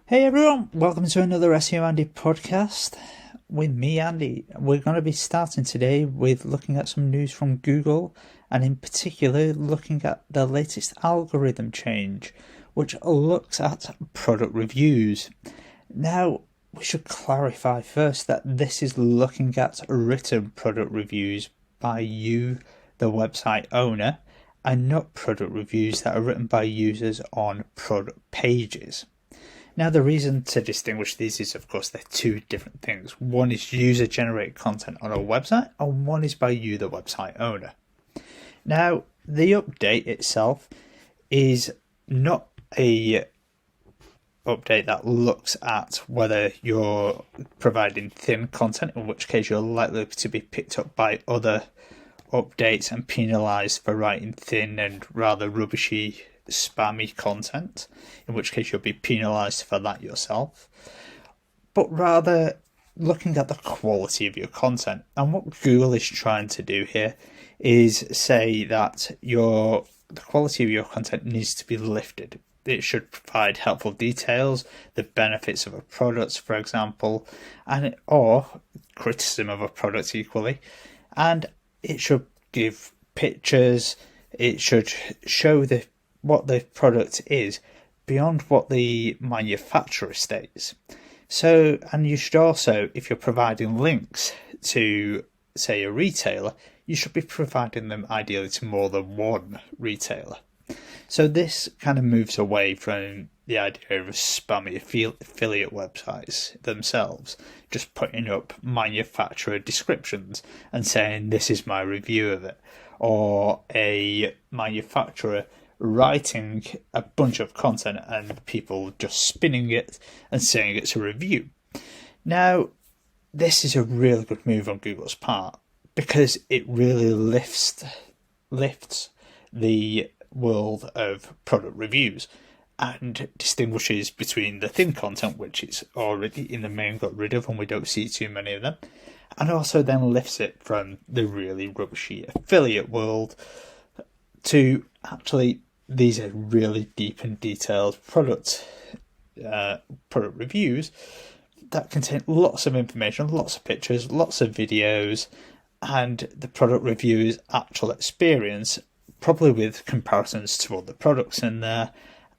Hey everyone, welcome to another SEO Andy podcast with me, Andy. We're going to be starting today with looking at some news from Google, and in particular looking at the latest algorithm change, which looks at product reviews. Now, we should clarify first that this is looking at written product reviews by you, the website owner, and not product reviews that are written by users on product pages. Now, the reason to distinguish these is, of course, they're two different things. One is user-generated content on a website, and one is by you, the website owner. Now, the update itself is not a update that looks at whether you're providing thin content, in which case you're likely to be picked up by other updates and penalised for writing thin and rather rubbishy spammy content, in which case you'll be penalised for that yourself, but rather looking at the quality of your content. And what Google is trying to do here is say that the quality of your content needs to be lifted. It should provide helpful details, the benefits of a product, for example, or criticism of a product equally, and it should give pictures. It should show what the product is beyond what the manufacturer states. So, and you should also, if you're providing links to, say, a retailer, you should be providing them ideally to more than one retailer. So this kind of moves away from the idea of spammy affiliate websites themselves, just putting up manufacturer descriptions and saying, this is my review of it, or a manufacturer writing a bunch of content and people just spinning it and saying it's a review. Now, this is a really good move on Google's part because it really lifts the world of product reviews and distinguishes between the thin content, which it's already in the main got rid of and we don't see too many of them, and also then lifts it from the really rubbishy affiliate world to actually these are really deep and detailed product reviews that contain lots of information, lots of pictures, lots of videos, and the product reviewer's actual experience, probably with comparisons to other products in there.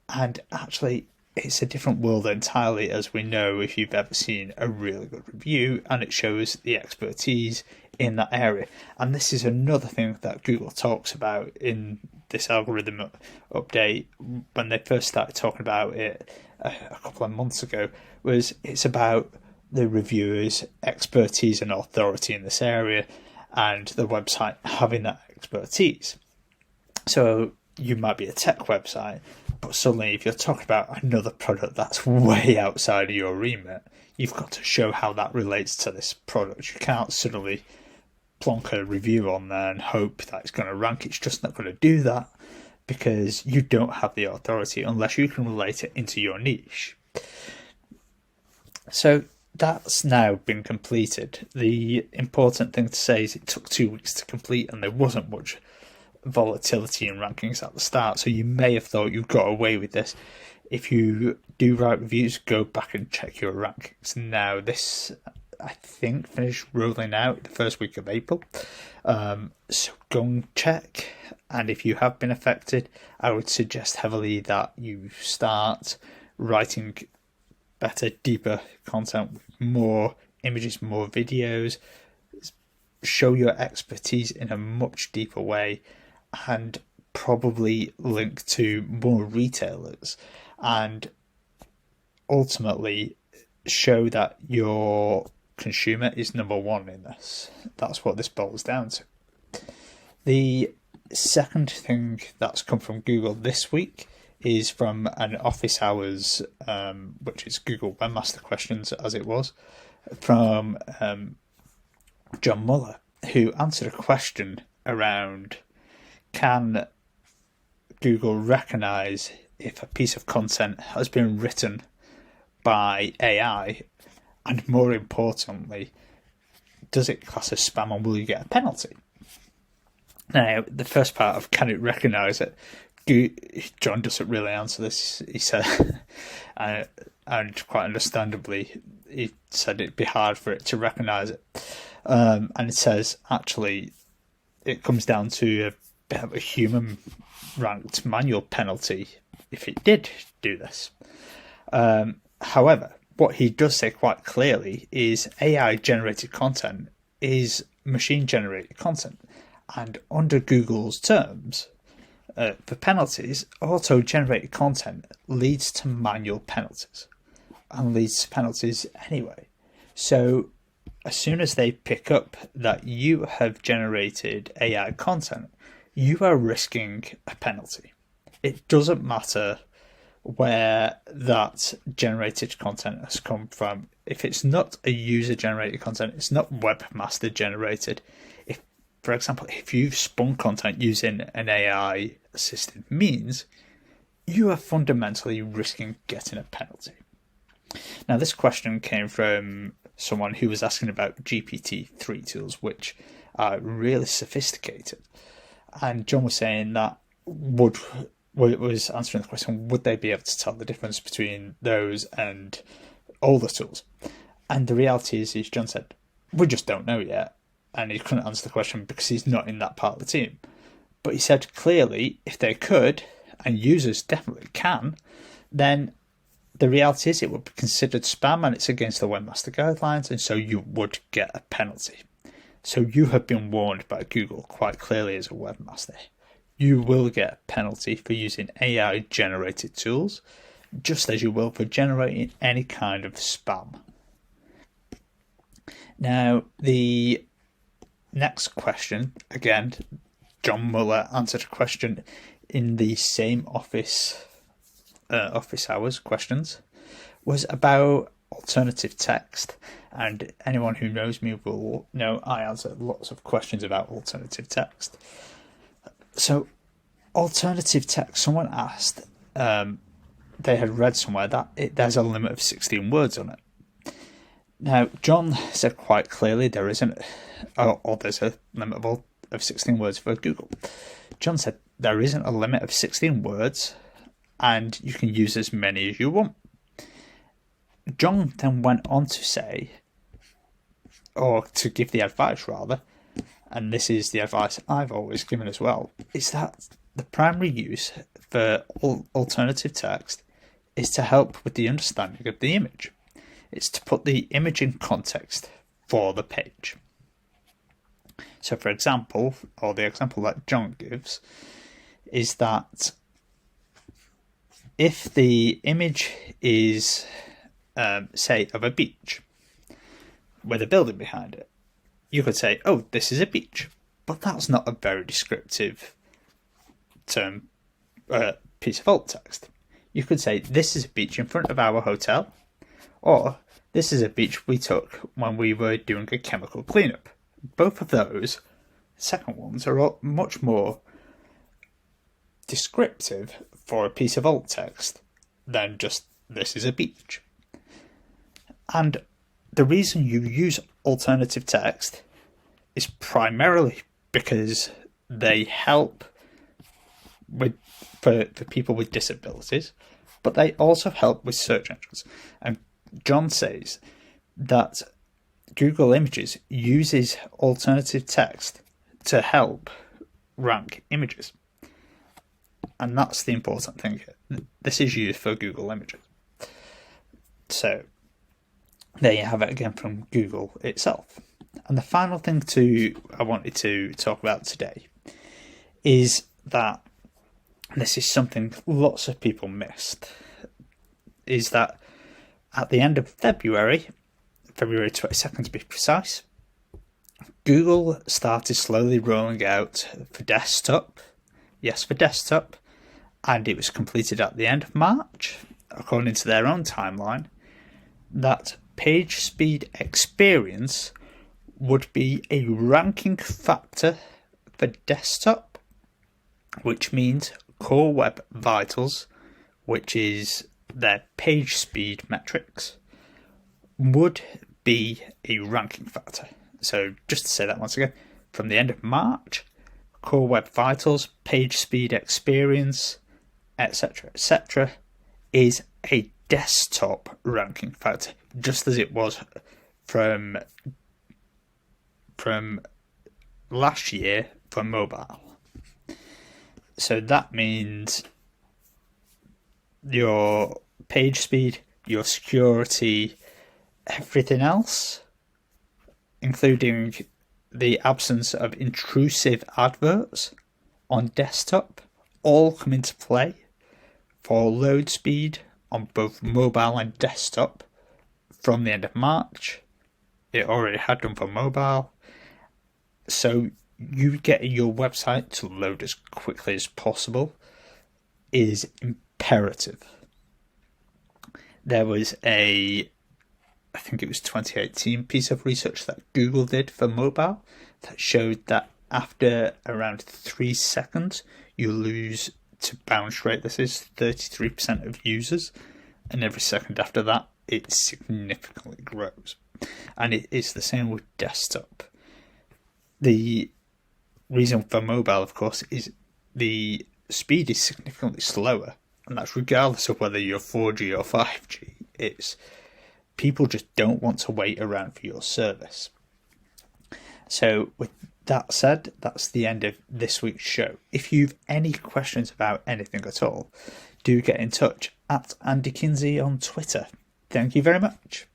And actually, it's a different world entirely, as we know if you've ever seen a really good review, and it shows the expertise in that area. And this is another thing that Google talks about in this algorithm update when they first started talking about it a couple of months ago, was it's about the reviewer's expertise and authority in this area and the website having that expertise. So you might be a tech website, but suddenly if you're talking about another product that's way outside of your remit, you've got to show how that relates to this product. You can't suddenly plonk a review on there and hope that it's going to rank. It's just not going to do that because you don't have the authority unless you can relate it into your niche. So that's now been completed. The important thing to say is it took 2 weeks to complete and there wasn't much volatility in rankings at the start, so you may have thought you got away with this. If you do write reviews, go back and check your rankings. Now this, I think, finished rolling out the first week of April, so go and check. And if you have been affected, I would suggest heavily that you start writing better, deeper content with more images, more videos, show your expertise in a much deeper way, and probably link to more retailers and ultimately show that your consumer is number one in this. That's what this boils down to. The second thing that's come from Google this week is from an office hours, which is Google Webmaster Questions as it was, from John Muller, who answered a question around, can Google recognize if a piece of content has been written by AI, and more importantly, does it class as spam and will you get a penalty? Now, the first part of can it recognise it, John doesn't really answer this. He said, and quite understandably, he said it'd be hard for it to recognise it. And it says, actually, it comes down to a bit of a human-ranked manual penalty if it did do this. However, what he does say quite clearly is AI-generated content is machine-generated content. And under Google's terms, for penalties, auto-generated content leads to manual penalties and leads to penalties anyway. So as soon as they pick up that you have generated AI content, you are risking a penalty. It doesn't matter where that generated content has come from. If it's not a user-generated content, it's not webmaster generated. If, for example, if you've spun content using an AI-assisted means, you are fundamentally risking getting a penalty. Now, this question came from someone who was asking about GPT-3 tools, which are really sophisticated. And John was saying that was answering the question, would they be able to tell the difference between those and older tools? And the reality is John said, we just don't know yet. And he couldn't answer the question because he's not in that part of the team. But he said clearly, if they could, and users definitely can, then the reality is it would be considered spam and it's against the webmaster guidelines, and so you would get a penalty. So you have been warned by Google quite clearly as a webmaster. You will get a penalty for using AI-generated tools, just as you will for generating any kind of spam. Now, the next question, again, John Muller answered a question in the same office hours questions, was about alternative text. And anyone who knows me will know I answer lots of questions about alternative text. So, alternative text, someone asked, they had read somewhere that there's a limit of 16 words on it. Now, John said quite clearly there isn't, or there's a limit of 16 words for Google. John said there isn't a limit of 16 words, and you can use as many as you want. John then went on to say, or to give the advice rather, and this is the advice I've always given as well, is that the primary use for alternative text is to help with the understanding of the image. It's to put the image in context for the page. So for example, or the example that John gives, is that if the image is, say, of a beach with a building behind it, you could say, oh, this is a beach. But that's not a very descriptive term, piece of alt text. You could say, this is a beach in front of our hotel, or this is a beach we took when we were doing a chemical cleanup. Both of those second ones are much more descriptive for a piece of alt text than just this is a beach. And the reason you use alternative text is primarily because they help for people with disabilities, but they also help with search engines. And John says that Google Images uses alternative text to help rank images. And that's the important thing here. This is used for Google Images. So there you have it again from Google itself. And the final thing I wanted to talk about today is that this is something lots of people missed, is that at the end of February 22nd to be precise, Google started slowly rolling out for desktop, and it was completed at the end of March, according to their own timeline, that page speed experience would be a ranking factor for desktop, which means Core Web Vitals, which is their page speed metrics, would be a ranking factor. So just to say that once again, from the end of March, Core Web Vitals, page speed experience, etc., is a desktop ranking. In fact, just as it was from last year for mobile. So that means your page speed, your security, everything else, including the absence of intrusive adverts on desktop, all come into play for load speed on both mobile and desktop from the end of March. It already had done for mobile. So you getting your website to load as quickly as possible is imperative. There was I think it was 2018 piece of research that Google did for mobile that showed that after around 3 seconds, you lose to bounce rate. This is 33% of users, and every second after that, it significantly grows. And it's the same with desktop. The reason for mobile, of course, is the speed is significantly slower, and that's regardless of whether you're 4G or 5G. It's people just don't want to wait around for your service. So with that said, that's the end of this week's show. If you've any questions about anything at all, do get in touch at Andy Kinsey on Twitter. Thank you very much.